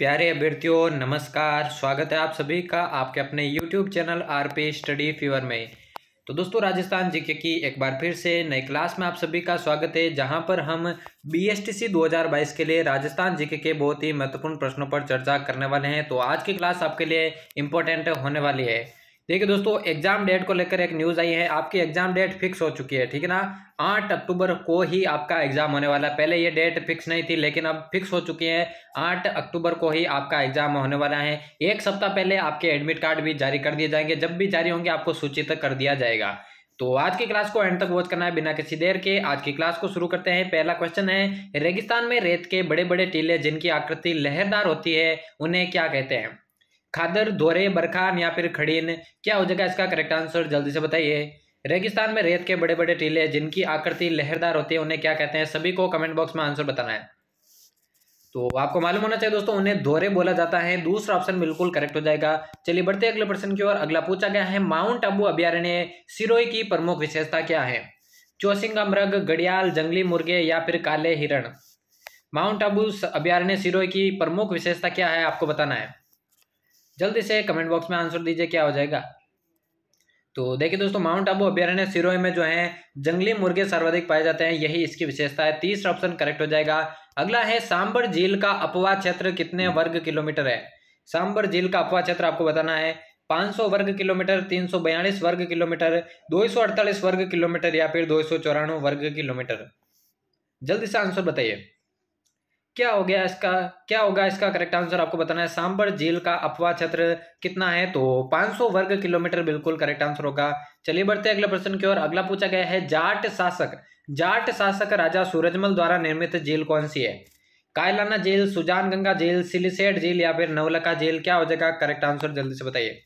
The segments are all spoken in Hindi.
प्यारे अभ्यर्थियों नमस्कार। स्वागत है आप सभी का आपके अपने YouTube channel RP study fever में। तो दोस्तों राजस्थान जीके की एक बार फिर से नई क्लास में आप सभी का स्वागत है, जहां पर हम बीएसटीसी 2022 के लिए राजस्थान जीके के बहुत ही महत्वपूर्ण प्रश्नों पर चर्चा करने वाले हैं। तो आज की क्लास आपके लिए इंपॉर्टेंट होने वाली है। देखिए दोस्तों, एग्जाम डेट को लेकर एक न्यूज़ आई है। आपकी एग्जाम डेट फिक्स हो चुकी है, ठीक है ना। 8 अक्टूबर को ही आपका एग्जाम होने वाला है। पहले ये डेट फिक्स नहीं थी, लेकिन अब फिक्स हो चुकी है। 8 अक्टूबर को ही आपका एग्जाम होने वाला है। एक सप्ताह पहले आपके एडमिट कार्ड भी जारी कर दिए जाएंगे। जब भी जारी होंगे आपको सूचित कर दिया जाएगा। तो आज की क्लास को एंड तक वॉच करना है बिना किसी देर के। आज की क्लास को शुरू करते हैं। पहला क्वेश्चन है, रेगिस्तान में रेत के बड़े बड़े टीले जिनकी आकृति लहरदार होती है उन्हें क्या कहते हैं? खादर, धोरे, बरखान या फिर खड़ीन? क्या हो जाएगा इसका करेक्ट आंसर, जल्दी से बताइए। रेगिस्तान में रेत के बड़े बड़े टीले जिनकी आकृति लहरदार होती है उन्हें क्या कहते हैं? सभी को कमेंट बॉक्स में आंसर बताना है। तो आपको मालूम होना चाहिए दोस्तों, उन्हें धोरे बोला जाता है। दूसरा ऑप्शन बिल्कुल करेक्ट हो जाएगा। चलिए बढ़ते अगले प्रश्न की ओर। अगला पूछा गया है, माउंट आबू अभ्यारण्य सिरोही की प्रमुख विशेषता क्या है? चौसिंगा मृग, घड़ियाल, जंगली मुर्गे या फिर काले हिरण? माउंट आबू अभ्यारण्य सिरोही की प्रमुख विशेषता क्या है, आपको बताना है। जल्दी से कमेंट बॉक्स में आंसर दीजिए, क्या हो जाएगा। तो देखिए दोस्तों, माउंट आबू अभ्यारण्य सिरोही में जो है जंगली मुर्गे सर्वाधिक पाए जाते हैं, यही इसकी विशेषता है। तीसरा ऑप्शन करेक्ट हो जाएगा। अगला है, सांबर झील का अपवाह क्षेत्र कितने वर्ग किलोमीटर है? सांबर झील का अपवाह क्षेत्र आपको बताना है। 500 वर्ग किलोमीटर, 342 वर्ग किलोमीटर, 248 वर्ग किलोमीटर या फिर 294 वर्ग किलोमीटर? जल्दी से आंसर बताइए, क्या होगा इसका करेक्ट आंसर, आपको बताना है। सांबर झील का अपवाह क्षेत्र कितना है? तो 500 वर्ग किलोमीटर बिल्कुल करेक्ट आंसर होगा। चलिए बढ़ते हैं अगले प्रश्न की ओर। अगला पूछा गया है, जाट शासक राजा सूरजमल द्वारा निर्मित झील कौन सी है? कायलाना झील, सुजान गंगा झील, सिलिसेट झील या फिर नवलखा झील? क्या हो जाएगा करेक्ट आंसर, जल्दी से बताइए।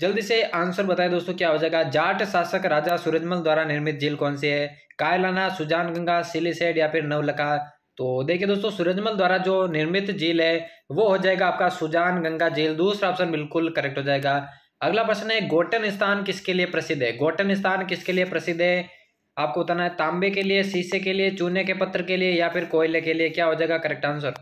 जल्दी से आंसर बताएं दोस्तों, क्या हो जाएगा। जाट शासक राजा सूरजमल द्वारा निर्मित झील कौन सी है? कायलाना, सुजान गंगा, सिलिसेट या फिर नवलखा? तो देखिए दोस्तों, सूरजमल द्वारा जो निर्मित झील है वो हो जाएगा आपका सुजान गंगा झील। दूसरा ऑप्शन बिल्कुल करेक्ट हो जाएगा। अगला प्रश्न है, गोटन स्थान किसके लिए प्रसिद्ध है? गोटन स्थान किसके लिए प्रसिद्ध है, आपको बताना है। तांबे के लिए, शीशे के लिए, चूने के पत्थर के लिए या फिर कोयले के लिए? क्या हो जाएगा करेक्ट आंसर,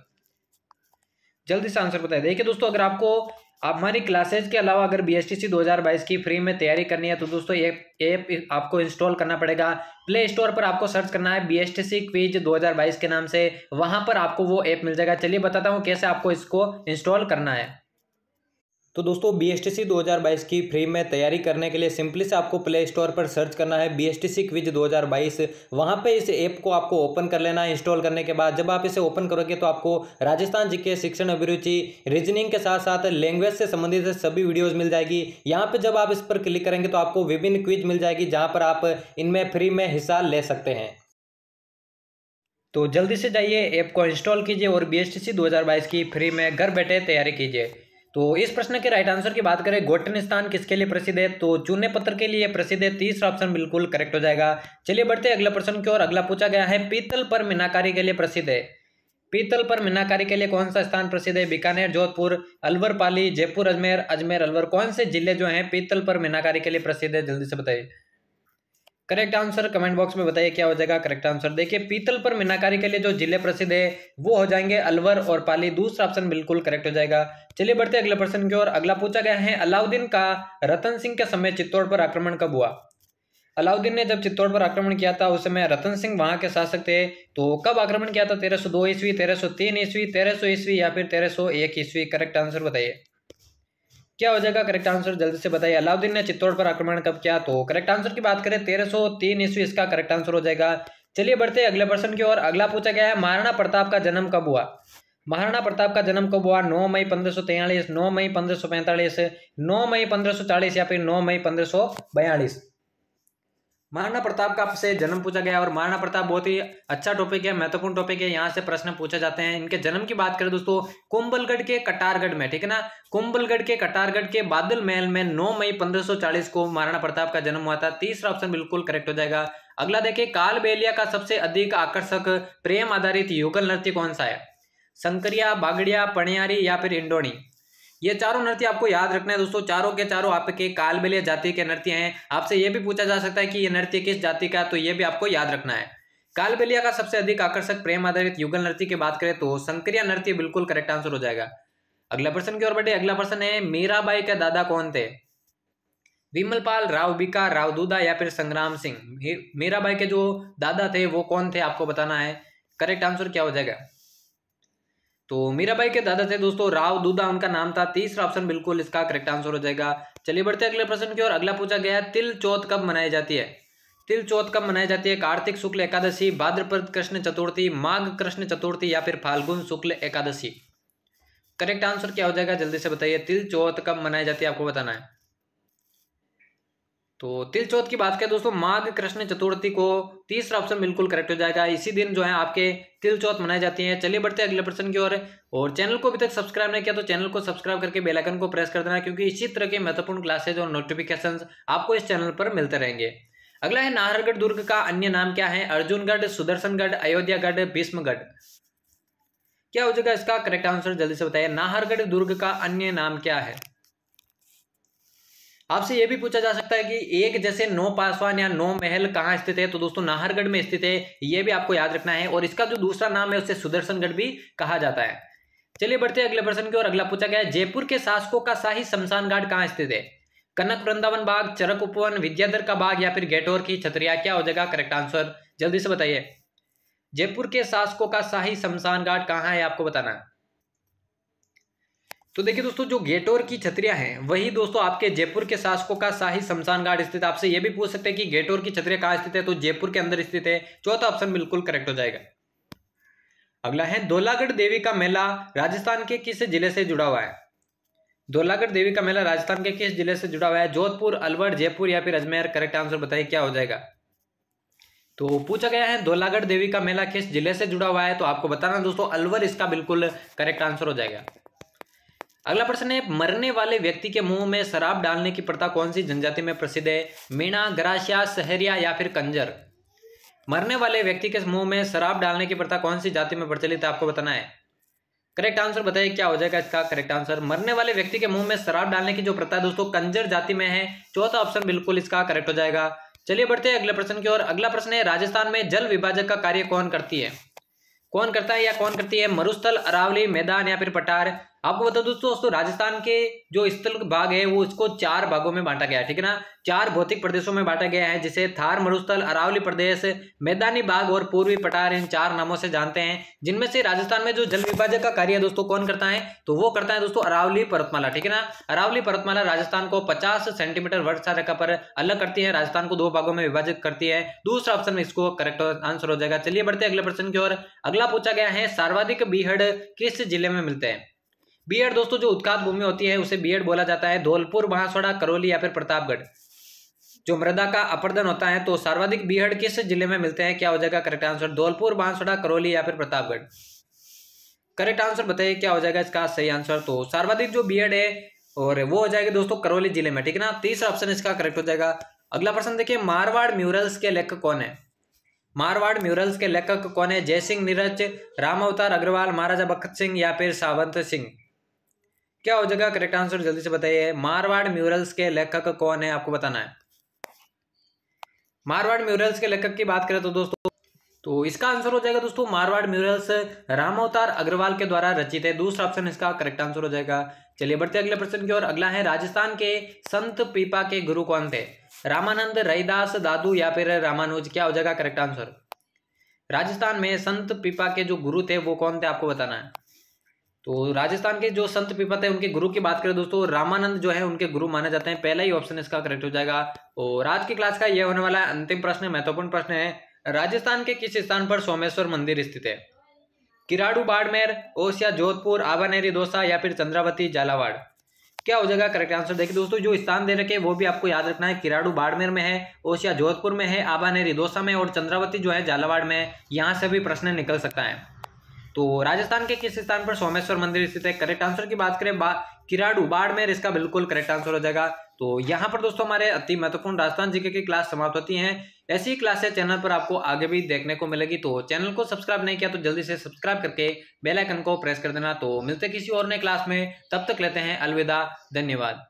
जल्दी से आंसर बताइए। देखिए दोस्तों, अगर आपको हमारी क्लासेज के अलावा अगर बीएसटीसी 2022 की फ्री में तैयारी करनी है तो दोस्तों एक ऐप आपको इंस्टॉल करना पड़ेगा। प्ले स्टोर पर आपको सर्च करना है बीएसटीसी क्विज 2022 के नाम से, वहां पर आपको वो ऐप मिल जाएगा। चलिए बताता हूँ कैसे आपको इसको इंस्टॉल करना है। तो दोस्तों बीएसटीसी 2022 की फ्री में तैयारी करने के लिए सिंपली से आपको प्ले स्टोर पर सर्च करना है बीएसटीसी क्विज 2022। वहां पे इस ऐप को आपको ओपन कर लेना है। इंस्टॉल करने के बाद जब आप इसे ओपन करोगे तो आपको राजस्थान जीके, शिक्षण अभिरुचि, रीजनिंग के साथ साथ लैंग्वेज से संबंधित सभी वीडियोज मिल जाएगी। यहाँ पे जब आप इस पर क्लिक करेंगे तो आपको विभिन्न क्विज मिल जाएगी, जहाँ पर आप इनमें फ्री में हिस्सा ले सकते हैं। तो जल्दी से जाइए, ऐप को इंस्टॉल कीजिए और बीएसटीसी 2022 की फ्री में घर बैठे तैयारी कीजिए। तो इस प्रश्न के राइट आंसर की बात करें, गोटन स्थान किसके लिए प्रसिद्ध है? तो चूने पत्थर के लिए प्रसिद्ध है। तीसरा ऑप्शन बिल्कुल करेक्ट हो जाएगा। चलिए बढ़ते हैं अगले प्रश्न की ओर। अगला पूछा गया है, पीतल पर मीनाकारी के लिए प्रसिद्ध है। पीतल पर मीनाकारी के लिए कौन सा स्थान प्रसिद्ध है? बीकानेर, जोधपुर, अलवर, पाली, जयपुर, अजमेर, अजमेर, अलवर? कौन से जिले जो हैं पीतल पर मीनाकारी के लिए प्रसिद्ध है, जल्दी से बताइए। करेक्ट आंसर कमेंट बॉक्स में बताइए, क्या हो जाएगा करेक्ट आंसर। देखिए, पीतल पर मीनाकारी के लिए जो जिले प्रसिद्ध है वो हो जाएंगे अलवर और पाली। दूसरा ऑप्शन बिल्कुल करेक्ट हो जाएगा। चलिए बढ़ते अगले प्रश्न की ओर। अगला पूछा गया है, अलाउद्दीन का रतन सिंह के समय चित्तौड़ पर आक्रमण कब हुआ? अलाउद्दीन ने जब चित्तौड़ पर आक्रमण किया था उस समय रतन सिंह वहां के शासक थे। तो कब आक्रमण किया था? 1302 ईस्वी, 1303 ईस्वी, 1300 ईस्वी या फिर 1301 ईस्वी? करेक्ट आंसर बताइए, क्या हो जाएगा करेक्ट आंसर, जल्दी से बताइए। अलाउद्दीन ने चित्तौड़ पर आक्रमण कब किया? तो करेक्ट आंसर की बात करें 1303 ईस्वी इसका करेक्ट आंसर हो जाएगा। चलिए बढ़ते हैं अगले प्रश्न की ओर। अगला पूछा गया है, महाराणा प्रताप का जन्म कब हुआ? महाराणा प्रताप का जन्म कब हुआ? 9 मई 1543, 9 मई 1545, 9 मई 1540 या फिर 9 मई 1542? महाराणा प्रताप का आपसे जन्म पूछा गया और महाराणा प्रताप बहुत ही अच्छा टॉपिक है, महत्वपूर्ण टॉपिक है। यहाँ से प्रश्न पूछे जाते हैं। इनके जन्म की बात करें दोस्तों, कुंभलगढ़ के कटारगढ़ में, ठीक है ना। कुंभलगढ़ के कटारगढ़ के बादल महल में 9 मई 1540 को महाराणा प्रताप का जन्म हुआ था। तीसरा ऑप्शन बिल्कुल करेक्ट हो जाएगा। अगला देखिए, कालबेलिया का सबसे अधिक आकर्षक प्रेम आधारित युगल नृत्य कौन सा है? संकरिया, बागड़िया, पणियारी या फिर इंडोनी? ये चारों नृत्य आपको याद रखना है दोस्तों। चारों के चारों आपके कालबेलिया जाति के नृत्य हैं। आपसे ये भी पूछा जा सकता है कि ये नृत्य किस जाति का है, तो ये भी आपको याद रखना है। कालबेलिया का सबसे अधिक आकर्षक प्रेम आधारित युगल नृत्य की बात करें तो संक्रिया नृत्य बिल्कुल करेक्ट आंसर हो जाएगा। अगला प्रश्न की ओर बढ़े। अगला प्रश्न है मीराबाई के दादा कौन थे? विमलपाल, राव बिका, राव दूधा या फिर संग्राम सिंह। मीराबाई के जो दादा थे वो कौन थे आपको बताना है। करेक्ट आंसर क्या हो जाएगा? तो मीराबाई के दादा थे दोस्तों राव दूधा उनका नाम था। तीसरा ऑप्शन बिल्कुल इसका करेक्ट आंसर हो जाएगा। चलिए बढ़ते हैं अगले प्रश्न की ओर। अगला पूछा गया है तिल चौथ कब मनाई जाती है? तिल चौथ कब मनाई जाती है? कार्तिक शुक्ल एकादशी, भाद्रपद कृष्ण चतुर्थी, माघ कृष्ण चतुर्थी या फिर फाल्गुन शुक्ल एकादशी। करेक्ट आंसर क्या हो जाएगा जल्दी से बताइए। तिल चौथ कब मनाई जाती है आपको बताना है। तो तिल चौथ की बात करें दोस्तों माघ कृष्ण चतुर्थी को। तीसरा ऑप्शन बिल्कुल करेक्ट हो जाएगा। इसी दिन जो है आपके तिल चौथ मनाई जाती है। चलिए बढ़ते हैं अगले प्रश्न की ओर। और चैनल को अभी तक सब्सक्राइब नहीं किया तो चैनल को सब्सक्राइब करके बेल आइकन को प्रेस कर देना, क्योंकि इसी तरह के महत्वपूर्ण क्लासेज और नोटिफिकेशंस आपको इस चैनल पर मिलते रहेंगे। अगला है नाहरगढ़ दुर्ग का अन्य नाम क्या है? अर्जुनगढ़, सुदर्शनगढ़, अयोध्यागढ़, भीष्मगढ़। क्या हो जाएगा इसका करेक्ट आंसर जल्दी से बताइए। नाहरगढ़ दुर्ग का अन्य नाम क्या है? आपसे यह भी पूछा जा सकता है कि एक जैसे 9 पासवान या 9 महल कहाँ स्थित है? तो दोस्तों नाहरगढ़ में स्थित है, यह भी आपको याद रखना है। और इसका जो दूसरा नाम है उसे सुदर्शनगढ़ भी कहा जाता है। चलिए बढ़ते हैं अगले प्रश्न की ओर। अगला पूछा गया है जयपुर के शासकों का शाही शमशान घाट कहाँ स्थित है? कनक वृंदावन बाग, चरक उपवन, विद्याधर का बाग या फिर गेटोर की छतरिया। क्या हो जाएगा करेक्ट आंसर जल्दी से बताइए। जयपुर के शासकों का शाही शमशान घाट कहाँ है आपको बताना है। तो देखिए दोस्तों जो गेटोर की छतरियां हैं वही दोस्तों आपके जयपुर के शासकों का शाही शमशान घाट स्थित। आपसे यह भी पूछ सकते हैं कि गेटोर की छतरियां कहाँ स्थित है? तो जयपुर के अंदर स्थित है। चौथा ऑप्शन बिल्कुल करेक्ट हो जाएगा। अगला है धौलागढ़ देवी का मेला राजस्थान के किस जिले से जुड़ा हुआ है? धौलागढ़ देवी का मेला राजस्थान के किस जिले से जुड़ा हुआ है? जोधपुर, अलवर, जयपुर या फिर अजमेर। करेक्ट आंसर बताइए क्या हो जाएगा। तो पूछा गया है धौलागढ़ देवी का मेला किस जिले से जुड़ा हुआ है? तो आपको बताना दोस्तों अलवर इसका बिल्कुल करेक्ट आंसर हो जाएगा। अगला प्रश्न है मरने वाले व्यक्ति के मुंह में शराब डालने की प्रथा कौन सी जनजाति में प्रसिद्ध है? मीणा, गरासिया, सहरिया या फिर कंजर। मरने वाले व्यक्ति के मुंह में शराब डालने की प्रथा कौन सी जाति में प्रचलित है आपको बताना है। करेक्ट आंसर बताइए क्या हो जाएगा इसका करेक्ट आंसर। मरने वाले व्यक्ति के मुंह में शराब डालने की जो प्रथा है दोस्तों कंजर जाति में है। चौथा ऑप्शन बिल्कुल इसका करेक्ट हो जाएगा। चलिए बढ़ते हैं अगले प्रश्न की ओर। अगला प्रश्न है राजस्थान में जल विभाजक का कार्य कौन करती है? कौन करता है या कौन करती है? मरुस्थल, अरावली, मैदान या फिर पठार। आपको बता दोस्तों राजस्थान के जो स्थल भाग है वो इसको 4 भागों में बांटा गया है, ठीक है ना। 4 भौतिक प्रदेशों में बांटा गया है, जिसे थार, मरुस्थल, अरावली प्रदेश, मैदानी भाग और पूर्वी पठार, इन 4 नामों से जानते हैं। जिनमें से राजस्थान में जो जल विभाजक का कार्य है दोस्तों कौन करता है? तो वो करता है दोस्तों अरावली पर्वतमाला, ठीक है ना। अरावली पर्वतमाला राजस्थान को 50 सेंटीमीटर वर्षा रेखा पर अलग करती है, राजस्थान को 2 भागों में विभाजित करती है। दूसरा ऑप्शन इसको करेक्ट आंसर हो जाएगा। चलिए बढ़ते हैं अगले प्रश्न की ओर। अगला पूछा गया है सर्वाधिक बीहड़ किस जिले में मिलते हैं? बीहड़ दोस्तों जो उत्कात भूमि होती है उसे बीहड़ बोला जाता है। धौलपुर, बांसवाड़ा, करौली या फिर प्रतापगढ़। जो मृदा का अपरदन होता है तो सर्वाधिक बीहड़ किस जिले में मिलते हैं? क्या हो जाएगा करेक्ट आंसर। धौलपुर, बांसवाड़ा, करौली या फिर प्रतापगढ़। करेक्ट आंसर बताइए क्या हो जाएगा इसका सही आंसर। तो सर्वाधिक जो बीहड़ है और वो हो जाएगा दोस्तों करौली जिले में, ठीक है ना। तीसरा ऑप्शन इसका करेक्ट हो जाएगा। अगला प्रश्न देखिए मारवाड़ म्यूरल्स के लेखक कौन है? मारवाड़ म्यूरल्स के लेखक कौन है? जयसिंह नीरज, राम अवतार अग्रवाल, महाराजा बख्त सिंह या फिर सावंत सिंह। क्या हो जाएगा करेक्ट आंसर जल्दी से बताइए। मारवाड़ म्यूरल्स के लेखक कौन है आपको बताना है। मारवाड़ म्यूरल्स के लेखक की बात करें तो दोस्तों तो इसका आंसर हो जाएगा दोस्तों मारवाड़ म्यूरल्स राम अवतार अग्रवाल के द्वारा रचित है। दूसरा ऑप्शन इसका करेक्ट आंसर हो जाएगा। चलिए बढ़ते अगले प्रश्न की ओर। अगला है राजस्थान के संत पीपा के गुरु कौन थे? रामानंद, रैदास, दादू या फिर रामानुज। क्या हो जाएगा करेक्ट आंसर। राजस्थान में संत पीपा के जो गुरु थे वो कौन थे आपको बताना है। तो राजस्थान के जो संत पीपा थे उनके गुरु की बात करें दोस्तों रामानंद जो है उनके गुरु माने जाते हैं। पहला ही ऑप्शन इसका करेक्ट हो जाएगा। और आज की क्लास का यह होने वाला अंतिम प्रश्न, महत्वपूर्ण प्रश्न है राजस्थान के किस स्थान पर सोमेश्वर मंदिर स्थित है? किराड़ू, बाड़मेर, ओसिया, जोधपुर, आबानेरी, दौसा या फिर चंद्रावती, झालावाड़। क्या हो जाएगा करेक्ट आंसर। देखिए दोस्तों जो स्थान दे रखे वो भी आपको याद रखना है। किराड़ू बाड़मेर में है, ओसिया जोधपुर में है, आबानेरी दौसा में और चंद्रावती जो है झालावाड़ में। यहाँ से भी प्रश्न निकल सकता है। तो राजस्थान के किस स्थान पर सोमेश्वर मंदिर स्थित है? करेक्ट आंसर की बात करें किराड़ू बाड़मेर, इसका बिल्कुल करेक्ट आंसर हो जाएगा। तो यहाँ पर दोस्तों हमारे अति महत्वपूर्ण राजस्थान जीके की क्लास समाप्त होती हैं। ऐसी ही क्लासेस चैनल पर आपको आगे भी देखने को मिलेगी। तो चैनल को सब्सक्राइब नहीं किया तो जल्दी से सब्सक्राइब करके बेल आइकन को प्रेस कर देना। तो मिलते किसी और नए क्लास में, तब तक लेते हैं अलविदा, धन्यवाद।